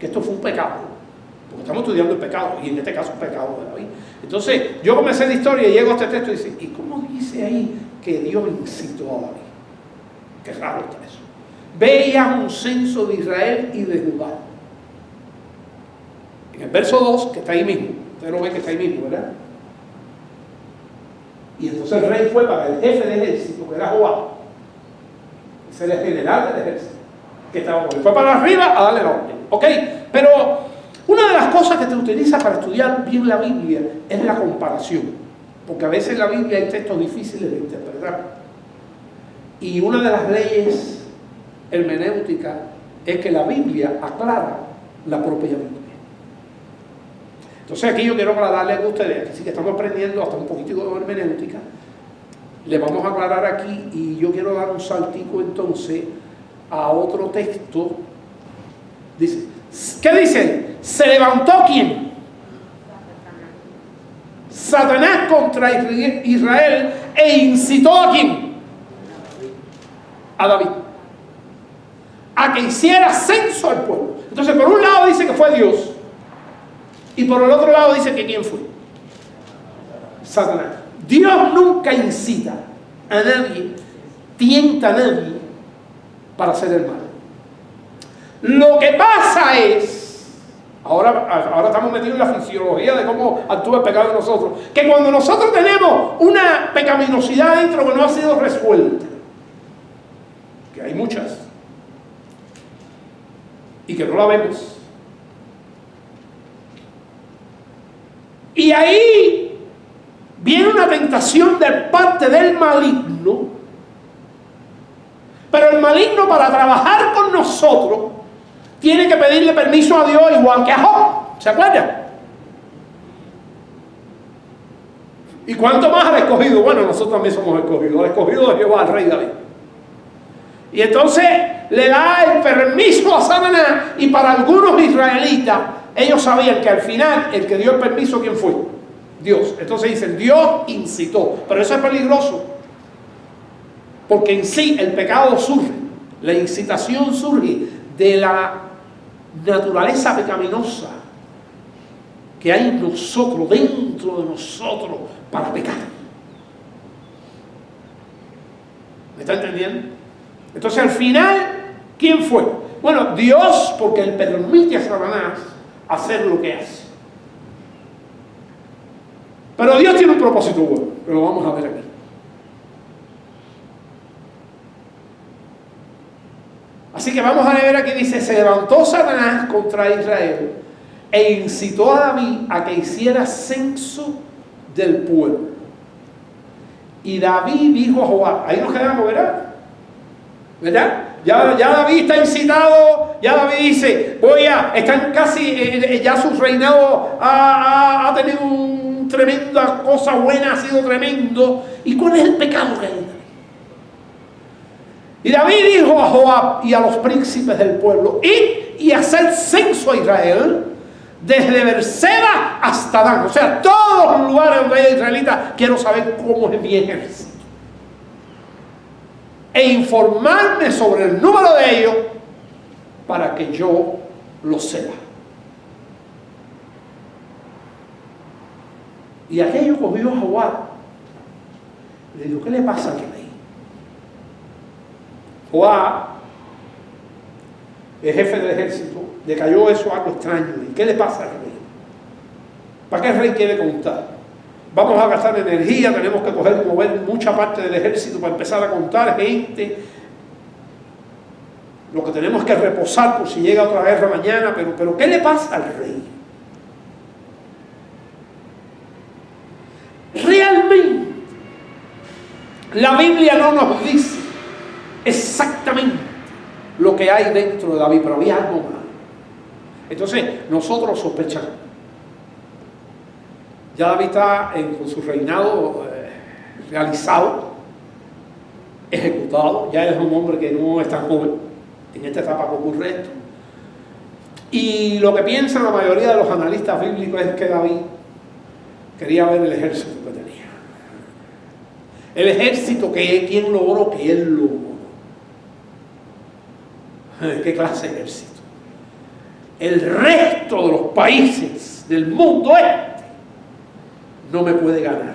que esto fue un pecado. Porque estamos estudiando el pecado, y en este caso un pecado de David. Entonces, yo comencé la historia y llego a este texto y dice, ¿y cómo dice ahí que Dios incitó a David? Qué raro está eso. Veías un censo de Israel y de Judá. En el verso 2, que está ahí mismo, ustedes lo ven que está ahí mismo, ¿verdad? Y entonces el rey fue para el jefe del ejército, que era Joab. Ese era el general del ejército, que estaba con él. Fue para arriba a darle la orden. ¿Ok? Pero una de las cosas que te utiliza para estudiar bien la Biblia es la comparación. Porque a veces en la Biblia hay textos difíciles de interpretar. Y una de las leyes hermenéuticas es que la Biblia aclara la propia Biblia. Entonces aquí yo quiero aclararle a ustedes, que sí que estamos aprendiendo hasta un poquitico de hermenéutica, le vamos a aclarar aquí y yo quiero dar un saltico entonces a otro texto. Dice, ¿qué dice? ¿Se levantó quién? Satanás contra Israel e incitó a quién? A David. A que hiciera censo al pueblo. Entonces por un lado dice que fue Dios. Y por el otro lado dice que ¿quién fue? Satanás. Dios nunca incita a nadie, tienta a nadie para hacer el mal. Lo que pasa es, ahora estamos metidos en la fisiología de cómo actúa el pecado en nosotros, que cuando nosotros tenemos una pecaminosidad dentro que no ha sido resuelta, que hay muchas, y que no la vemos, y ahí viene una tentación de parte del maligno, pero el maligno para trabajar con nosotros tiene que pedirle permiso a Dios igual que a Job, ¿se acuerdan? ¿Y cuánto más al escogido? Bueno, nosotros también somos escogidos, el escogido de Jehová, el rey David. Y entonces le da el permiso a Satanás, y para algunos israelitas ellos sabían que al final el que dio el permiso, ¿quién fue? Dios. Entonces dicen, Dios incitó. Pero eso es peligroso, porque en sí el pecado surge, la incitación surge de la naturaleza pecaminosa que hay en nosotros, dentro de nosotros, para pecar. ¿Me está entendiendo? Entonces al final, ¿quién fue? Bueno, Dios, porque Él permite a Satanás hacer lo que hace. Pero Dios tiene un propósito bueno, que lo vamos a ver aquí. Así que vamos a ver aquí, dice, se levantó Satanás contra Israel e incitó a David a que hiciera censo del pueblo. Y David dijo a Joab, ahí nos quedamos, ¿verdad? ¿Verdad? Ya David está incitado, ya David dice, están casi, ya su reinado ha tenido una tremenda cosa buena, ha sido tremendo. ¿Y cuál es el pecado que hay en David? Y David dijo a Joab y a los príncipes del pueblo, id y hacer censo a Israel desde Berseba hasta Dan. O sea, todos los lugares donde hay israelitas, quiero saber cómo es mi ejército. E informarme sobre el número de ellos para que yo lo sepa. Y aquello cogió a Joab. Le dijo, ¿qué le pasa al rey? Joab, el jefe del ejército, le cayó eso algo extraño. ¿Y qué le pasa al rey? ¿Para qué el rey quiere contar? Vamos a gastar energía, tenemos que mover mucha parte del ejército para empezar a contar gente. Lo que tenemos es que reposar por si llega otra guerra mañana, pero ¿qué le pasa al rey? Realmente, la Biblia no nos dice exactamente lo que hay dentro de David, pero había algo malo. Entonces, nosotros sospechamos. Ya David está con su reinado realizado, ejecutado. Ya es un hombre que no es tan joven. En esta etapa que ocurre esto. Y lo que piensan la mayoría de los analistas bíblicos es que David quería ver el ejército que tenía. El ejército que quien logró, que él logró. ¿Qué clase de ejército? El resto de los países del mundo no me puede ganar.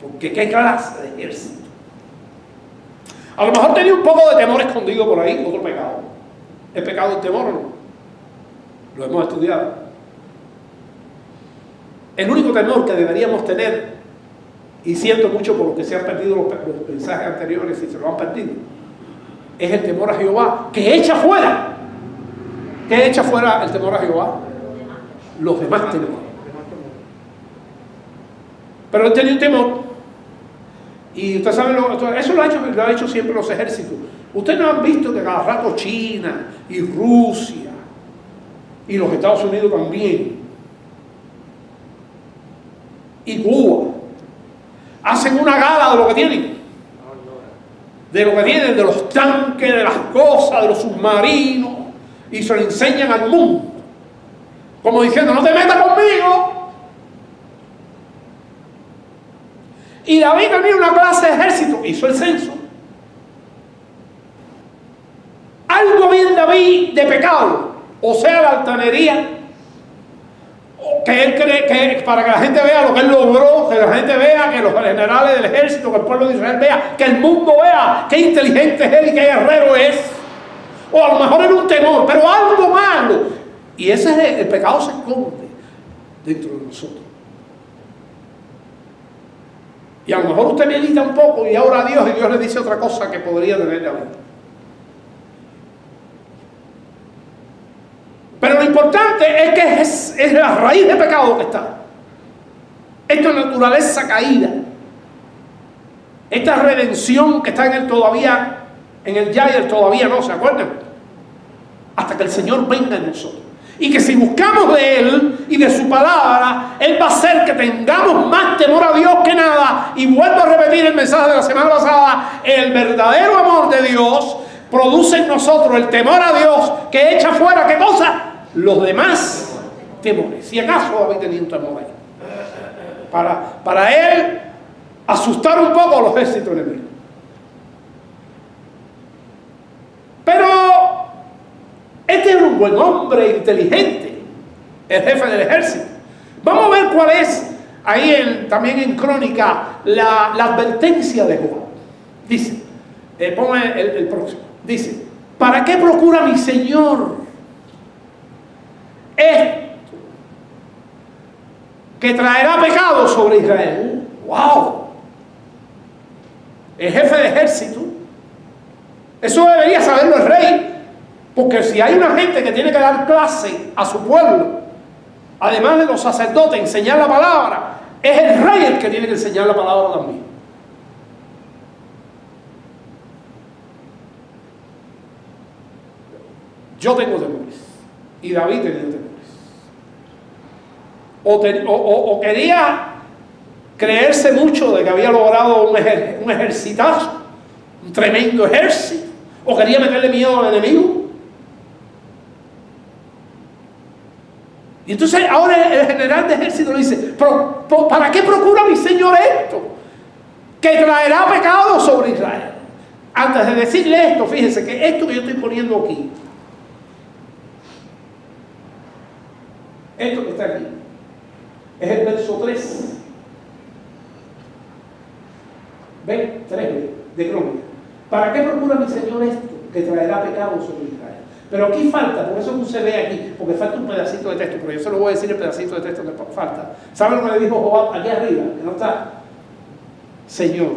Porque ¿qué clase de ejército? A lo mejor tenía un poco de temor escondido por ahí, otro pecado. ¿Es pecado el temor o no? Lo hemos estudiado. El único temor que deberíamos tener, y siento mucho por lo que se han perdido los mensajes anteriores y se lo han perdido, es el temor a Jehová, que echa fuera. ¿Qué echa fuera el temor a Jehová? Los demás temores. Pero él tenía un temor. Y usted sabe, eso lo ha hecho siempre los ejércitos. Ustedes no han visto que cada rato China y Rusia y los Estados Unidos también y Cuba hacen una gala de lo que tienen. De lo que tienen, de los tanques, de las cosas, de los submarinos, y se lo enseñan al mundo. Como diciendo, no te metas conmigo. Y David tenía una clase de ejército, hizo el censo. Algo había en David de pecado, o sea, la altanería, que él cree que para que la gente vea lo que él logró, que la gente vea, que los generales del ejército, que el pueblo de Israel vea, que el mundo vea qué inteligente es él y qué guerrero es. O a lo mejor era un temor, pero algo malo. Y ese es el pecado, se esconde dentro de nosotros. Y a lo mejor usted medita un poco y ora a Dios y Dios le dice otra cosa que podría tener David. Pero lo importante es que es la raíz de pecado que está. Esta naturaleza caída. Esta redención que está en el todavía, en el ya y el todavía no, ¿se acuerdan? Hasta que el Señor venga en nosotros. Y que si buscamos de Él y de su palabra, Él va a hacer que tengamos más temor a Dios que nada. Y vuelvo a repetir el mensaje de la semana pasada: el verdadero amor de Dios produce en nosotros el temor a Dios, que echa fuera, ¿qué cosa? Los demás temores. Si acaso David tenía un temor ahí, para él asustar un poco a los ejércitos enemigos. Pero este era un buen hombre, inteligente, el jefe del ejército. Vamos a ver cuál es, ahí también en Crónica, la advertencia de Joab. Dice, ponme el próximo. Dice, ¿para qué procura mi Señor esto que traerá pecado sobre Israel? ¡Wow! El jefe de ejército. Eso debería saberlo el rey. Porque si hay una gente que tiene que dar clase a su pueblo, además de los sacerdotes, enseñar la palabra, es el rey el que tiene que enseñar la palabra también. Yo tengo temores. Y David tenía temores. O quería creerse mucho de que había logrado un ejercitazo, un tremendo ejército. O quería meterle miedo al enemigo. Y entonces ahora el general de ejército le dice, ¿para qué procura mi Señor esto? Que traerá pecado sobre Israel. Antes de decirle esto, fíjense que esto que yo estoy poniendo aquí, esto que está aquí, es el verso 3. ¿Ven? 3 de Crónica. ¿Para qué procura mi Señor esto? que traerá pecado sobre Israel. Pero aquí falta, por eso no se ve aquí, porque falta un pedacito de texto, pero yo se lo voy a decir el pedacito de texto que falta. ¿Saben lo que le dijo Joab aquí arriba? Que no está. Señor,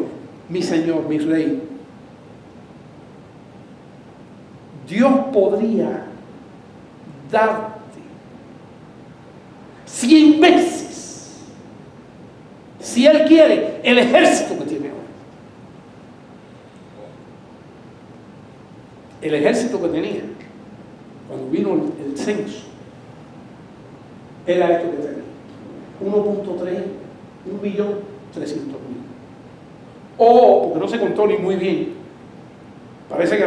mi Rey. Dios podría darte 100 veces, si Él quiere, el ejército que tiene ahora. El ejército que tenía cuando vino el censo era esto que tenía: 1.3, 1.300.000. O, porque no se contó ni muy bien, parece que,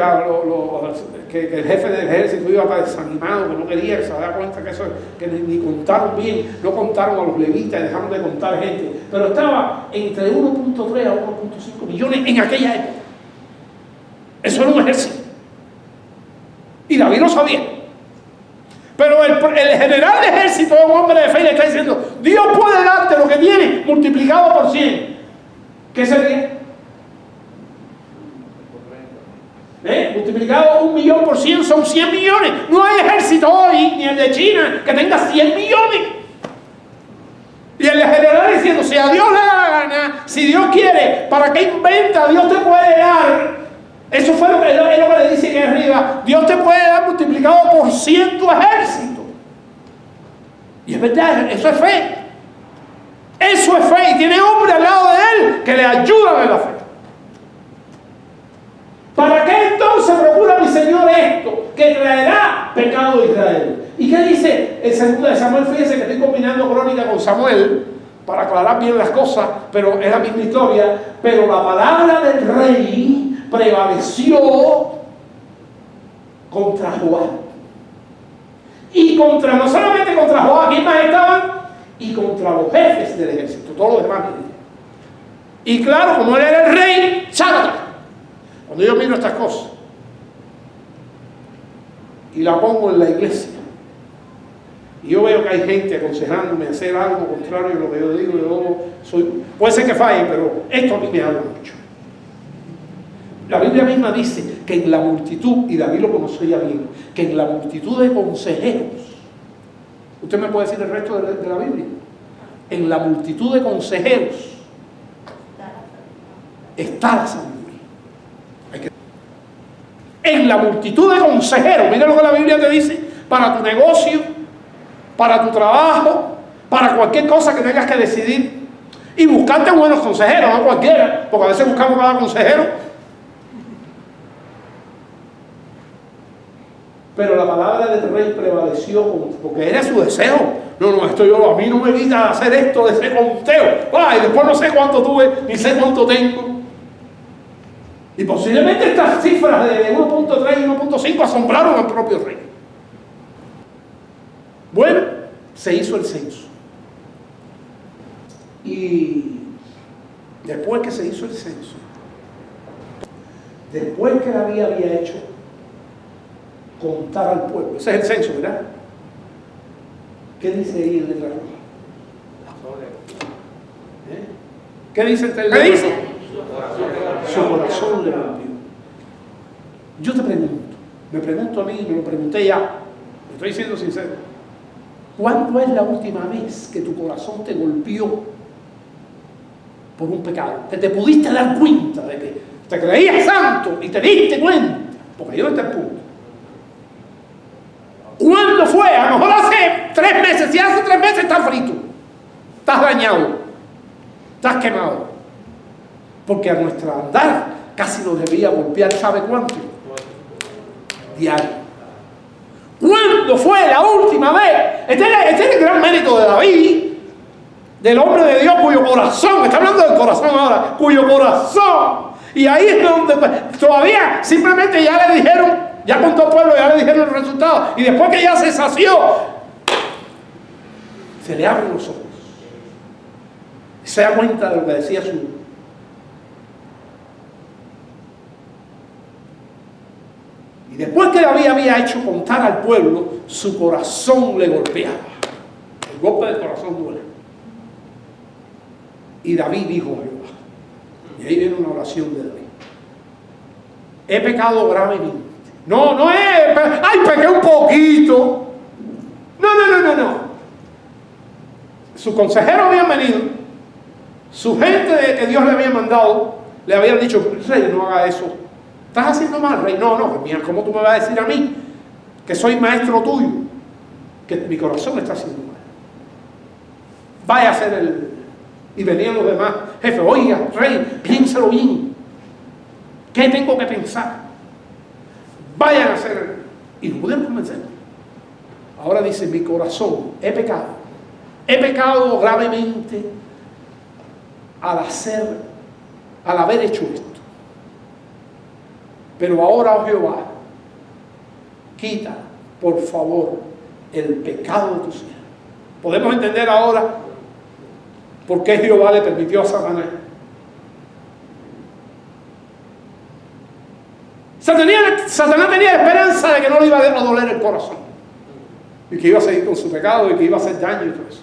que el jefe del ejército iba tan desanimado que no quería, que se da cuenta que eso, que ni contaron bien, no contaron a los levitas, dejaron de contar gente, pero estaba entre 1.3 a 1.5 millones en aquella época. Eso era un ejército. Y David lo sabía. Pero el general de ejército, un hombre de fe, le está diciendo: Dios puede darte lo que tiene multiplicado por 100. ¿Qué sería? Multiplicado 1 millón por 100 son 100 millones. No hay ejército hoy, ni el de China, que tenga 100 millones. Y el general diciendo: si a Dios le da la gana, si Dios quiere, ¿para qué inventa? Dios te puede dar. Eso fue lo que le dice aquí arriba: Dios te puede dar multiplicado por 100 tu ejército. Y es verdad, eso es fe. Eso es fe. Y tiene hombres al lado de él que le ayudan en la fe. ¿Para qué entonces procura mi Señor esto? Que traerá pecado de Israel. ¿Y qué dice el segundo de Samuel? Fíjense que estoy combinando Crónica con Samuel para aclarar bien las cosas, pero es la misma historia. Pero la palabra del rey prevaleció contra Joab. Y contra, no solamente contra Joab, ¿quién más estaban? Y contra los jefes del ejército, todos los demás. Y claro, como él era el rey, ¡chácata! Cuando yo miro estas cosas y la pongo en la iglesia y yo veo que hay gente aconsejándome a hacer algo contrario a lo que yo digo, puede ser que falle, pero esto a mí me habla mucho. La Biblia misma dice que en la multitud, y David lo conocía bien, que en la multitud de consejeros, ¿usted me puede decir el resto de la Biblia? En la multitud de consejeros está la sabiduría. En la multitud de consejeros, mira lo que la Biblia te dice: para tu negocio, para tu trabajo, para cualquier cosa que tengas que decidir, y buscarte buenos consejeros, no cualquiera, porque a veces buscamos cada consejero. Pero la palabra del rey prevaleció, porque era su deseo. No, a mí no me evita hacer esto de ese conteo. Y después no sé cuánto tuve, ni sé cuánto tengo. Y posiblemente estas cifras de 1.3 y 1.5 asombraron al propio rey. Bueno, se hizo el censo. Y después que se hizo el censo, después que David había hecho contar al pueblo, ese es el censo, ¿verdad? ¿Qué dice ahí en letra roja? ¿Qué dice el texto? ¿Qué dice? Su corazón le rompió. Yo te pregunto, me pregunto a mí, me lo pregunté ya, me estoy siendo sincero: ¿cuándo es la última vez que tu corazón te golpeó por un pecado? Que te pudiste dar cuenta de que te creías santo y te diste cuenta, porque yo está el punto. ¿Cuándo fue? A lo mejor hace 3 meses. Si hace 3 meses estás frito, estás dañado, estás quemado. Porque a nuestro andar casi nos debía golpear, ¿sabe cuánto? Diario. ¿Cuándo fue la última vez? Este es el gran mérito de David, del hombre de Dios cuyo corazón, está hablando del corazón ahora, cuyo corazón, y ahí es donde todavía simplemente ya le dijeron, ya contó el pueblo, ya le dijeron el resultado, y después que ya se sació, se le abren los ojos, se da cuenta de lo que decía su. Y después que David había hecho contar al pueblo, su corazón le golpeaba. El golpe del corazón duele. Y David dijo a Jehová, y ahí viene una oración de David: he pecado gravemente No, no es, ay, pequé un poquito. No. Sus consejeros habían venido, su gente que Dios le había mandado, le habían dicho, rey, no haga eso. ¿Estás haciendo mal, rey? No, mira, ¿cómo tú me vas a decir a mí, que soy maestro tuyo, que mi corazón está haciendo mal? Vaya a hacer el... Y venían los demás, jefe, oiga, rey, piénsalo bien. ¿Qué tengo que pensar? Vayan a hacer... Y no pudieron convencerlo. Ahora dice, mi corazón, he pecado gravemente al haber hecho esto. Pero ahora, oh Jehová, quita, por favor, el pecado de tu siervo. Podemos entender ahora por qué Jehová le permitió a Satanás. Satanás tenía esperanza de que no le iba a doler el corazón y que iba a seguir con su pecado y que iba a hacer daño y todo eso.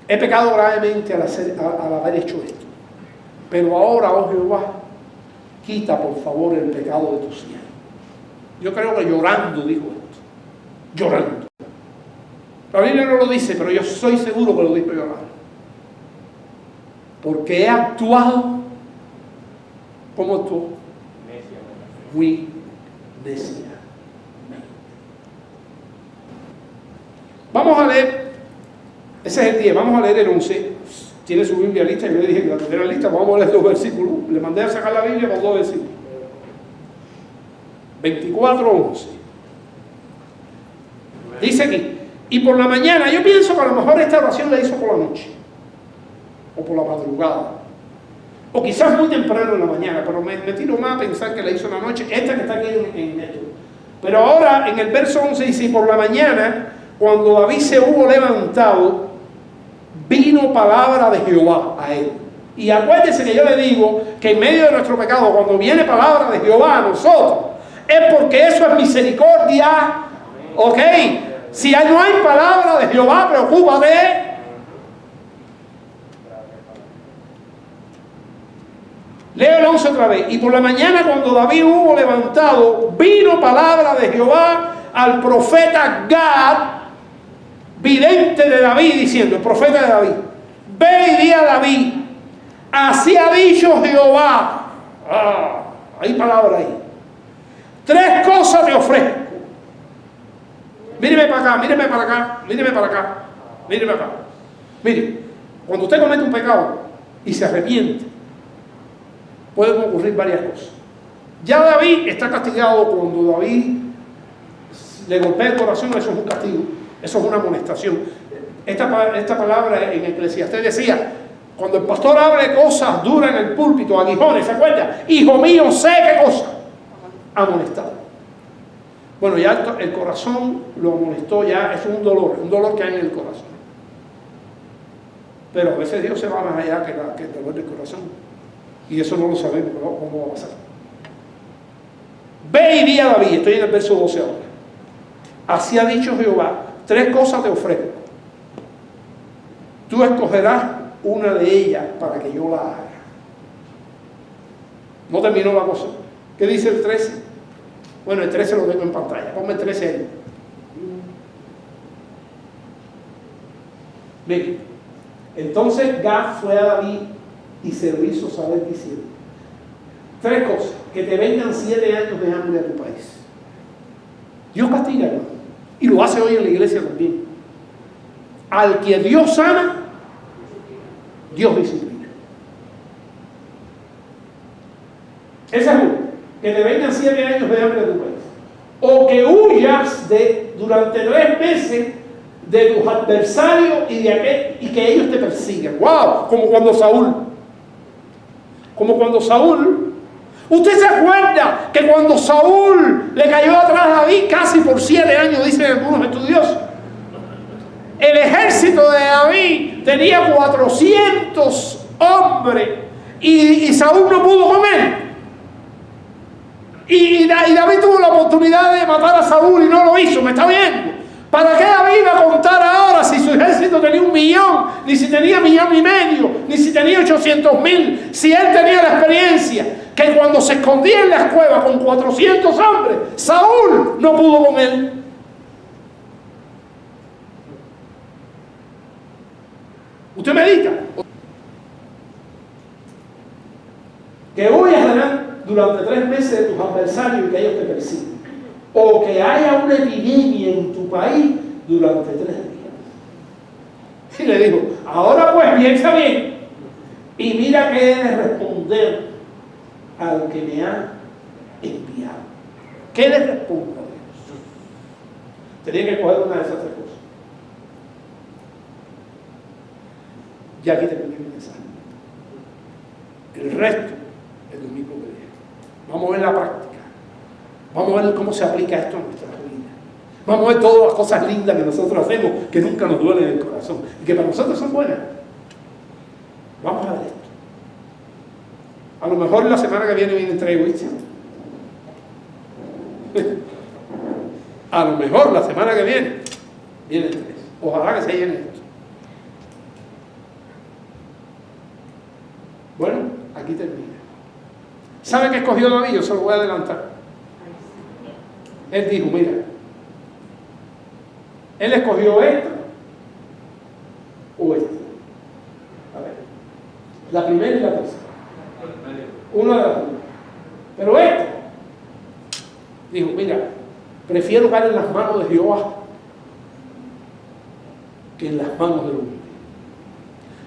He pecado gravemente al haber hecho esto. Pero ahora, oh Jehová, quita por favor el pecado de tu siervo. Yo creo que llorando dijo esto. Llorando. La Biblia no lo dice, pero yo soy seguro que lo dijo llorando. Porque he actuado como tú. Muy neciamente. Vamos a leer, ese es el 10, vamos a leer el 11. Tiene su Biblia lista, yo le dije que la tuviera lista, vamos a leer los versículos. Le mandé a sacar la Biblia con 2 versículos. 24:11. Dice aquí, y por la mañana, yo pienso que a lo mejor esta oración la hizo por la noche, o por la madrugada, o quizás muy temprano en la mañana, pero me tiro más a pensar que la hizo en la noche, esta que está aquí en esto. Pero ahora en el verso 11 dice, y por la mañana, cuando David se hubo levantado, vino palabra de Jehová a él. Y acuérdense que yo le digo que en medio de nuestro pecado, cuando viene palabra de Jehová a nosotros, es porque eso es misericordia. ¿Ok? Si no hay palabra de Jehová, preocúpate. Leo el 11 otra vez. Y por la mañana, cuando David hubo levantado, vino palabra de Jehová al profeta Gad, vidente de David, diciendo, el profeta de David, ve y di a David, así ha dicho Jehová. Hay palabra ahí. 3 cosas te ofrezco. Míreme para acá, míreme para acá, míreme para acá, míreme acá. Mire, cuando usted comete un pecado y se arrepiente, pueden ocurrir varias cosas. Ya David está castigado cuando David le golpea el corazón, eso es un castigo, eso es una amonestación. Esta palabra en Eclesiastés decía, cuando el pastor habla de cosas duras en el púlpito, aguijones, ¿se acuerda? Hijo mío, sé qué cosa. Amonestado. Bueno, ya el corazón lo amonestó, ya es un dolor que hay en el corazón. Pero a veces Dios se va más allá que el dolor del corazón. Y eso no lo sabemos, ¿no? ¿Cómo va a pasar? Ve y di a David, estoy en el verso 12 ahora. Así ha dicho Jehová, 3 cosas te ofrezco. Tú escogerás una de ellas para que yo la haga. No terminó la cosa. ¿Qué dice el 13? Bueno, el 13 lo tengo en pantalla. Ponme el 13 ahí. Miren. Entonces Gad fue a David y se lo hizo saber diciendo, 3 cosas, que te vengan 7 años de hambre a tu país. Dios castiga, hermano, y lo hace hoy en la iglesia también. Al que Dios ama, Dios disciplina. Esa es una, que te vengan 7 años de hambre a tu país, o que huyas durante 3 meses de tus adversarios y que ellos te persigan. ¡Wow! Como cuando Saúl, usted se acuerda que cuando Saúl le cayó atrás a David casi por 7 años, dicen algunos estudiosos, el ejército de David tenía 400 hombres y Saúl no pudo con él. Y David tuvo la oportunidad de matar a Saúl y no lo hizo. ¿Me está viendo? ¿Para qué David iba a contar ahora si su ejército tenía 1 millón, ni si tenía 1,5 millones, ni si tenía 800,000, si él tenía la experiencia que cuando se escondía en la cueva con 400 hombres, Saúl no pudo con él. Usted medita que huyas durante 3 meses de tus adversarios y que ellos te persiguen, o que haya una epidemia en tu país durante 3 días. Y le dijo, ahora pues piensa bien y mira qué he de responder al que me ha enviado. ¿Qué le respondo a Dios? Tenía que coger una de esas 3 cosas. Ya aquí terminé mi mensaje. El resto el domingo que viene. Vamos a ver la práctica. Vamos a ver cómo se aplica esto en nuestra vida. Vamos a ver todas las cosas lindas que nosotros hacemos, que nunca nos duelen en el corazón y que para nosotros son buenas. Vamos a ver esto. A lo mejor la semana que viene 3 egoístas. A lo mejor la semana que vienen 3. Ojalá que se llene esto. Bueno, aquí termina. ¿Sabe qué escogió David? Yo se lo voy a adelantar. Él dijo, mira, él escogió esta o esta. A ver, la primera y la tercera. Una de las dos. Pero esta, dijo, mira, prefiero caer en las manos de Jehová que en las manos de los hombres.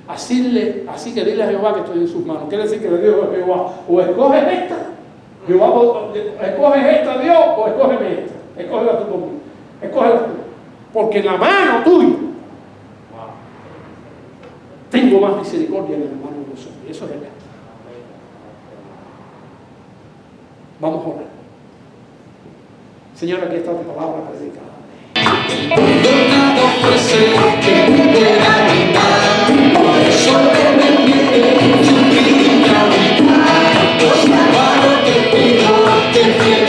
Así que dile a Jehová que estoy en sus manos. Quiere decir que le dijo a Jehová, o escoges esta, Jehová, escoges esta, Dios, o escógeme esta. Escógela tú conmigo. Escógela tú. Porque en la mano tuya tengo más misericordia que en la mano de los hombres. Eso es verdad. Vamos a orar. Señor, aquí está tu palabra predicada. Te pido